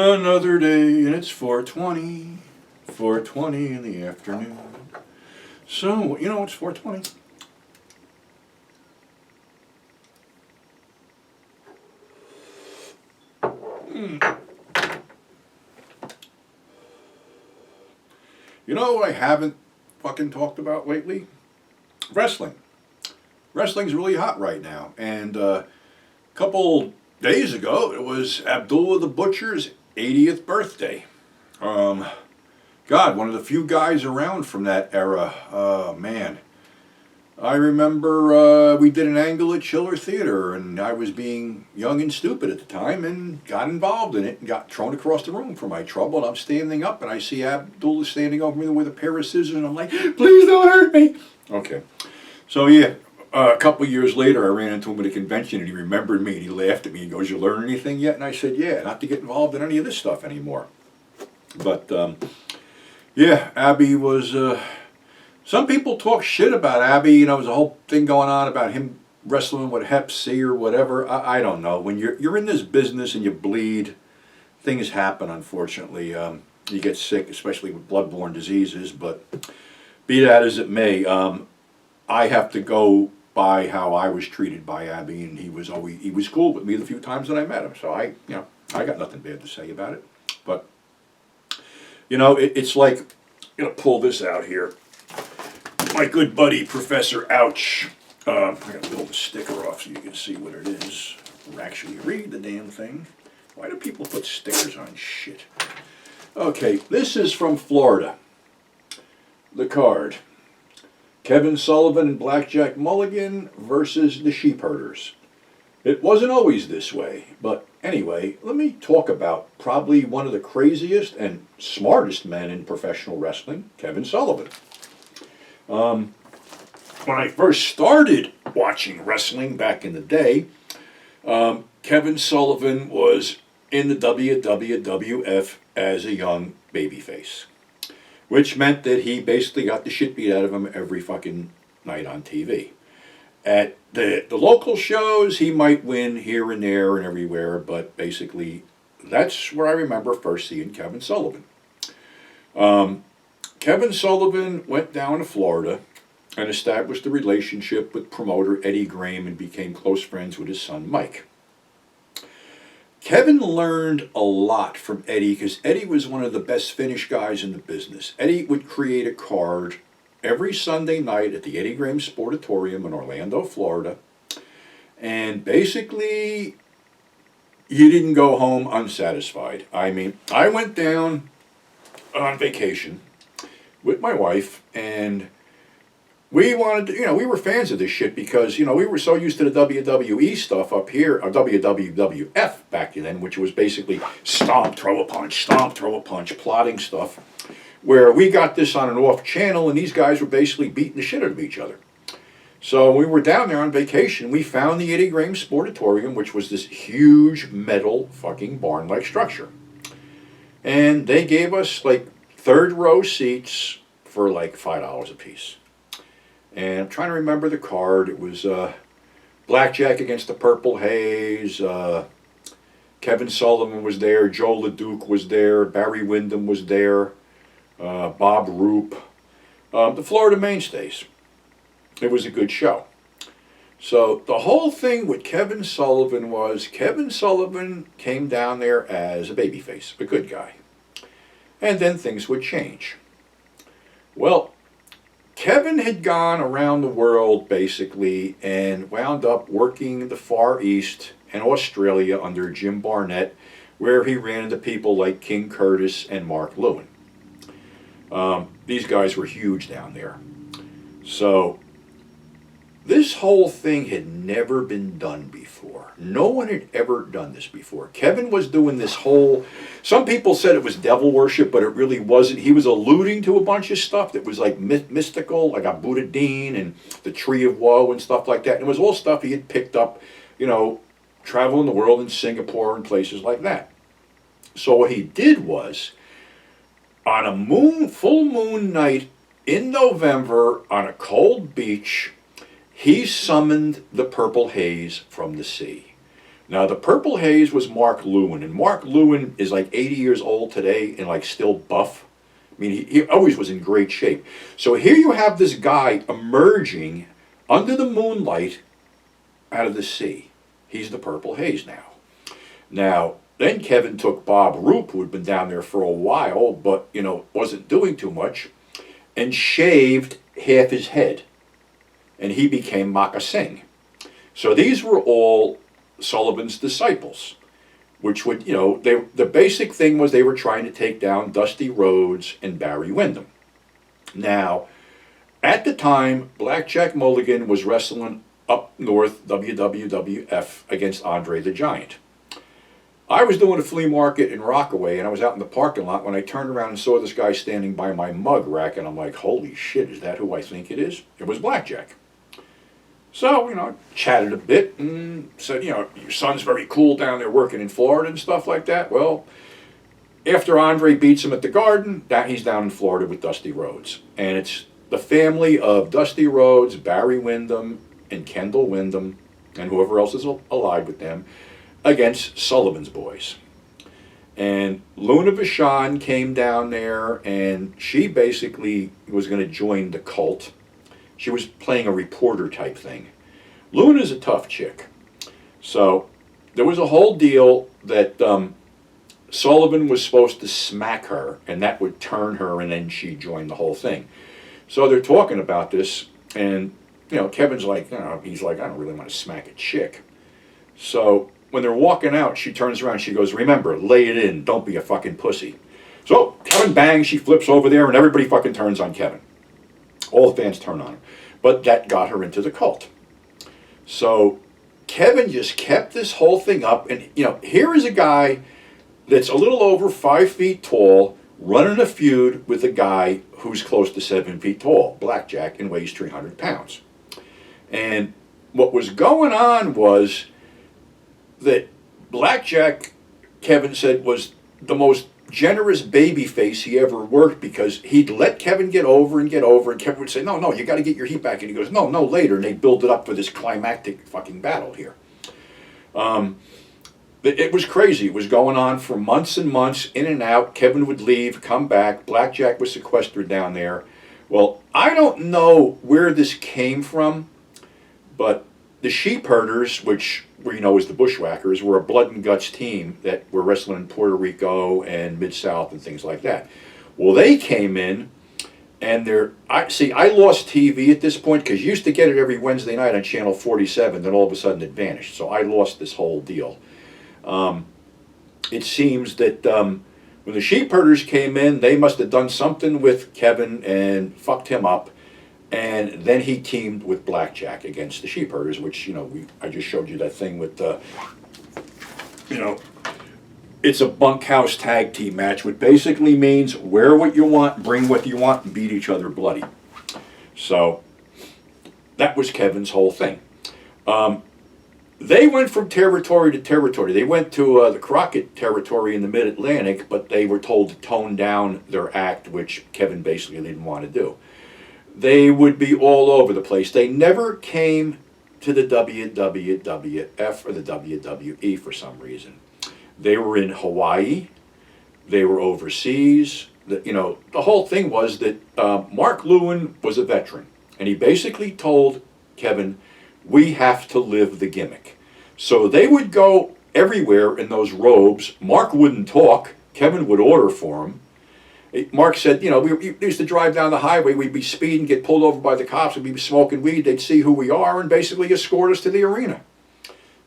Another day, and it's 4:20. 4:20 in the afternoon. So, you know, it's 4:20. You know what I haven't fucking talked about lately? Wrestling. Wrestling's really hot right now. And a couple days ago, it was Abdullah the Butcher's 80th birthday. God, one of the few guys around from that era. Man. I remember we did an angle at Schiller Theater, and I was being young and stupid at the time and got involved in it and got thrown across the room for my trouble. And I'm standing up, and I see Abdullah standing over me with a pair of scissors, and I'm like, please don't hurt me. Okay. So, yeah, a couple of years later, I ran into him at a convention, and he remembered me, and he laughed at me. He goes, you learn anything yet? And I said, yeah, not to get involved in any of this stuff anymore. But, yeah, Abby was... Some people talk shit about Abby. You know, there's a whole thing going on about him wrestling with Hep C or whatever. I don't know. When you're in this business and you bleed, things happen, unfortunately. You get sick, especially with bloodborne diseases. But be that as it may, I have to go by how I was treated by Abby, and he was cool with me the few times that I met him. So I got nothing bad to say about it. But you know, it's like, I'm gonna pull this out here. My good buddy, Professor Ouch. I gotta pull the sticker off so you can see what it is, or actually read the damn thing. Why do people put stickers on shit? Okay, this is from Florida. The card. Kevin Sullivan and Blackjack Mulligan versus the Sheepherders. It wasn't always this way, but anyway, let me talk about probably one of the craziest and smartest men in professional wrestling, Kevin Sullivan. When I first started watching wrestling back in the day, Kevin Sullivan was in the WWF as a young babyface, which meant that he basically got the shit beat out of him every fucking night on TV. At the local shows, he might win here and there and everywhere, but basically that's where I remember first seeing Kevin Sullivan. Kevin Sullivan went down to Florida and established a relationship with promoter Eddie Graham and became close friends with his son Mike. Kevin learned a lot from Eddie because Eddie was one of the best finish guys in the business. Eddie would create a card every Sunday night at the Eddie Graham Sportatorium in Orlando, Florida, and basically you didn't go home unsatisfied. I mean, I went down on vacation with my wife, and we wanted to, we were fans of this shit because, we were so used to the WWE stuff up here, or WWF back then, which was basically stomp, throw a punch, plotting stuff, where we got this on an off channel, and these guys were basically beating the shit out of each other. So we were down there on vacation. We found the Eddie Graham Sportatorium, which was this huge metal fucking barn-like structure. And they gave us like third row seats for like $5 a piece. And I'm trying to remember the card. It was Blackjack against the Purple Haze. Kevin Sullivan was there. Joe LeDuc was there. Barry Windham was there. Bob Roop. The Florida mainstays. It was a good show. So the whole thing with Kevin Sullivan was Kevin Sullivan came down there as a babyface, a good guy. And then things would change. Well, Kevin had gone around the world basically and wound up working in the Far East and Australia under Jim Barnett, where he ran into people like King Curtis and Mark Lewin. These guys were huge down there. So this whole thing had never been done before. No one had ever done this before. Kevin was doing this whole, some people said it was devil worship, but it really wasn't. He was alluding to a bunch of stuff that was like mystical, like a Buddha Dean and the Tree of Woe and stuff like that. And it was all stuff he had picked up, traveling the world in Singapore and places like that. So what he did was, on a full moon night in November on a cold beach, he summoned the purple haze from the sea. Now, the Purple Haze was Mark Lewin, and Mark Lewin is like 80 years old today and like still buff. I mean, he always was in great shape. So here you have this guy emerging under the moonlight out of the sea. He's the Purple Haze now. Now, then Kevin took Bob Roop, who had been down there for a while, but, wasn't doing too much, and shaved half his head. And he became Moccasin. So these were all Sullivan's disciples, which would, the basic thing was they were trying to take down Dusty Rhodes and Barry Windham. Now, at the time, Blackjack Mulligan was wrestling up north WWF against Andre the Giant. I was doing a flea market in Rockaway, and I was out in the parking lot when I turned around and saw this guy standing by my mug rack, and I'm like, holy shit, is that who I think it is? It was Blackjack. So, chatted a bit and said, your son's very cool down there working in Florida and stuff like that. Well, after Andre beats him at the Garden, he's down in Florida with Dusty Rhodes. And it's the family of Dusty Rhodes, Barry Windham, and Kendall Windham, and whoever else is allied with them, against Sullivan's boys. And Luna Vachon came down there, and she basically was going to join the cult. She was playing a reporter type thing. Luna's a tough chick. So there was a whole deal that Sullivan was supposed to smack her, and that would turn her, and then she'd join the whole thing. So they're talking about this, and Kevin's like, he's like, I don't really want to smack a chick. So when they're walking out, she turns around, she goes, remember, lay it in, don't be a fucking pussy. So Kevin bangs, she flips over there, and everybody fucking turns on Kevin. All the fans turn on him. But that got her into the cult. So Kevin just kept this whole thing up. And, here is a guy that's a little over 5 feet tall, running a feud with a guy who's close to 7 feet tall, Blackjack, and weighs 300 pounds. And what was going on was that Blackjack, Kevin said, was the most generous baby face he ever worked, because he'd let Kevin get over, and Kevin would say, no, you got to get your heat back. And he goes, no, later. And they build it up for this climactic fucking battle here. It was crazy. It was going on for months and months, in and out. Kevin would leave, come back. Blackjack was sequestered down there. Well, I don't know where this came from, but the Sheepherders, which is the Bushwhackers, were a blood and guts team that were wrestling in Puerto Rico and Mid-South and things like that. Well, they came in, and I lost TV at this point, because you used to get it every Wednesday night on Channel 47, then all of a sudden it vanished. So I lost this whole deal. It seems that when the Sheepherders came in, they must have done something with Kevin and fucked him up. And then he teamed with Blackjack against the Sheepherders, which, I just showed you that thing with it's a bunkhouse tag team match, which basically means wear what you want, bring what you want, and beat each other bloody. So that was Kevin's whole thing. They went from territory to territory. They went to the Crockett territory in the Mid-Atlantic, but they were told to tone down their act, which Kevin basically didn't want to do. They would be all over the place. They never came to the WWF or the WWE for some reason. They were in Hawaii. They were overseas. The whole thing was that Mark Lewin was a veteran, and he basically told Kevin, we have to live the gimmick. So they would go everywhere in those robes. Mark wouldn't talk. Kevin would order for him. Mark said, we used to drive down the highway, we'd be speeding, get pulled over by the cops, we'd be smoking weed, they'd see who we are, and basically escort us to the arena.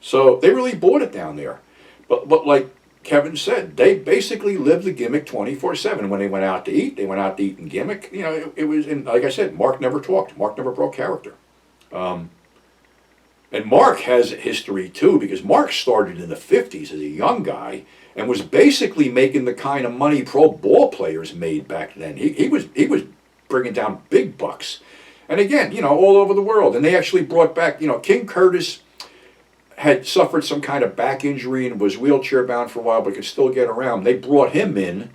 So they really bought it down there. But like Kevin said, they basically lived the gimmick 24/7. When they went out to eat, they went out to eat in gimmick. It was, and like I said, Mark never talked. Mark never broke character. And Mark has a history too, because Mark started in the 50s as a young guy and was basically making the kind of money pro ball players made back then. He was bringing down big bucks. And again, all over the world. And they actually brought back, King Curtis had suffered some kind of back injury and was wheelchair bound for a while, but could still get around. They brought him in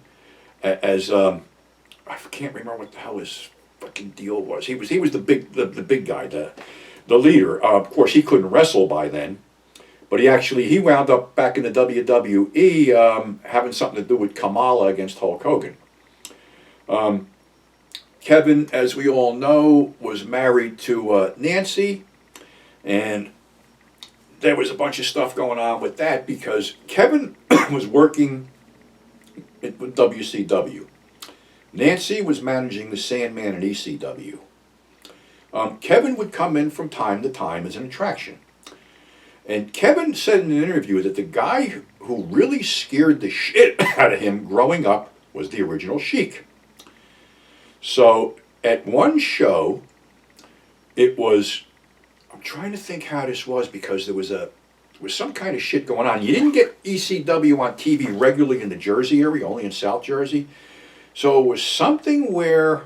as, I can't remember what the hell his fucking deal was. He was the big guy, the leader. Of course, he couldn't wrestle by then, But he wound up back in the WWE having something to do with Kamala against Hulk Hogan. Kevin, as we all know, was married to Nancy, and there was a bunch of stuff going on with that because Kevin was working with WCW. Nancy was managing the Sandman in ECW. Kevin would come in from time to time as an attraction. And Kevin said in an interview that the guy who really scared the shit out of him growing up was the original Sheik. So at one show, I'm trying to think how this was because there was some kind of shit going on. You didn't get ECW on TV regularly in the Jersey area, only in South Jersey. So it was something where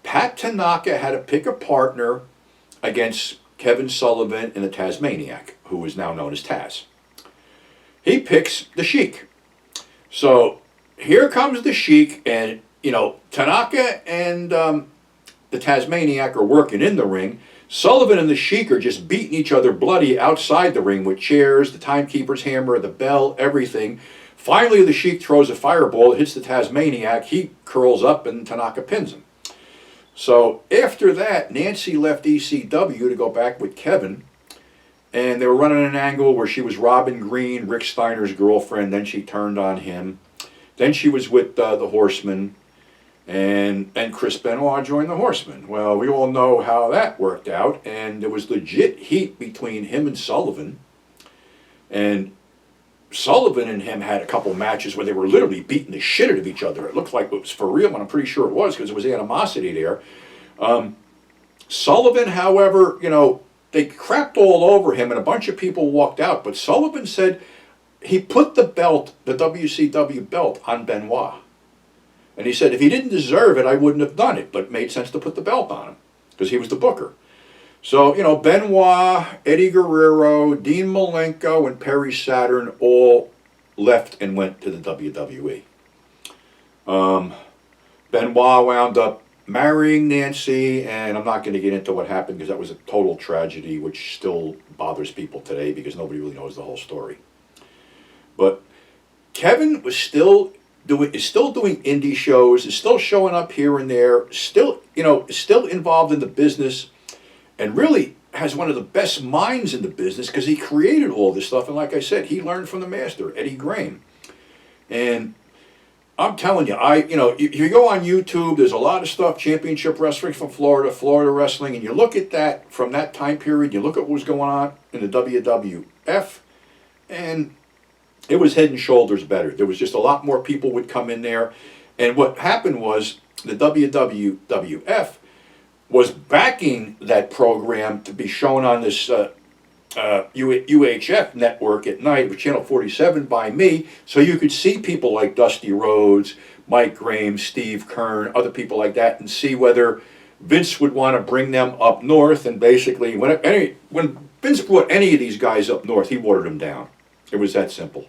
Pat Tanaka had to pick a partner against Kevin Sullivan and the Tasmaniac, who is now known as Taz. He picks the Sheik. So here comes the Sheik, and Tanaka and the Tasmaniac are working in the ring. Sullivan and the Sheik are just beating each other bloody outside the ring with chairs, the timekeeper's hammer, the bell, everything. Finally, the Sheik throws a fireball, hits the Tasmaniac, he curls up, and Tanaka pins him. So after that, Nancy left ECW to go back with Kevin, and they were running an angle where she was Robin Green, Rick Steiner's girlfriend, then she turned on him. Then she was with the Horsemen, and Chris Benoit joined the Horsemen. Well, we all know how that worked out, and there was legit heat between him and Sullivan, and Sullivan and him had a couple matches where they were literally beating the shit out of each other. It looked like it was for real, and I'm pretty sure it was because there was animosity there. Sullivan, however, they crapped all over him and a bunch of people walked out. But Sullivan said he put the belt, the WCW belt, on Benoit. And he said, if he didn't deserve it, I wouldn't have done it. But it made sense to put the belt on him because he was the booker. So, Benoit, Eddie Guerrero, Dean Malenko, and Perry Saturn all left and went to the WWE. Benoit wound up marrying Nancy, and I'm not going to get into what happened because that was a total tragedy, which still bothers people today because nobody really knows the whole story. But Kevin is still doing indie shows, is still showing up here and there, still involved in the business, and really has one of the best minds in the business because he created all this stuff. And like I said, he learned from the master, Eddie Graham. And I'm telling you, if you go on YouTube, there's a lot of stuff, Championship Wrestling from Florida, Florida Wrestling, and you look at that from that time period, you look at what was going on in the WWF, and it was head and shoulders better. There was just a lot more people would come in there. And what happened was the WWF was backing that program to be shown on this UHF network at night with Channel 47 by me, so you could see people like Dusty Rhodes, Mike Graham, Steve Kern, other people like that, and see whether Vince would want to bring them up north. And basically, when Vince brought any of these guys up north, he watered them down. It was that simple.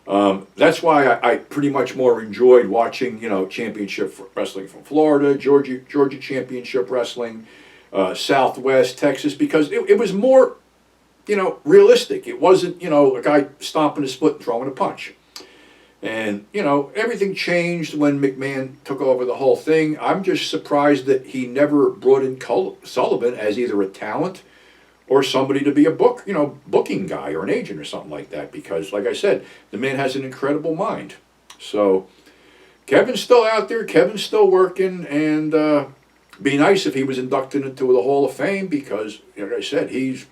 That's why I pretty much more enjoyed watching, Championship Wrestling from Florida, Georgia Championship Wrestling, Southwest, Texas, because it was more, realistic. It wasn't, a guy stomping his foot and throwing a punch. And, everything changed when McMahon took over the whole thing. I'm just surprised that he never brought in Sullivan as either a talent or somebody to be a booking guy or an agent or something like that, because like I said, the man has an incredible mind. So Kevin's still out there, Kevin's still working, and be nice if he was inducted into the Hall of Fame because, like I said, he's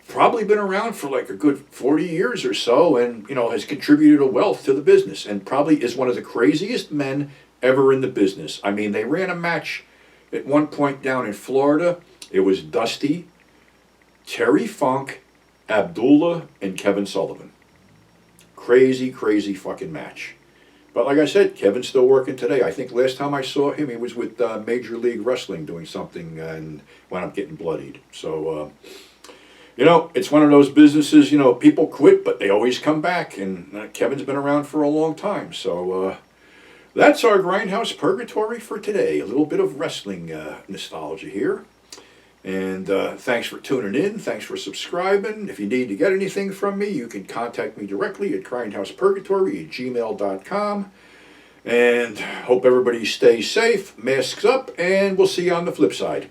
probably been around for like a good 40 years or so and, has contributed a wealth to the business and probably is one of the craziest men ever in the business. I mean, they ran a match at one point down in Florida. It was Dusty, Terry Funk, Abdullah, and Kevin Sullivan. Crazy, crazy fucking match. But like I said, Kevin's still working today. I think last time I saw him, he was with Major League Wrestling doing something and wound up getting bloodied. So, it's one of those businesses, people quit, but they always come back. And Kevin's been around for a long time. So that's our Grindhouse Purgatory for today. A little bit of wrestling nostalgia here. And thanks for tuning in. Thanks for subscribing. If you need to get anything from me, you can contact me directly at grindhousepurgatory@gmail.com. And hope everybody stays safe, masks up, and we'll see you on the flip side.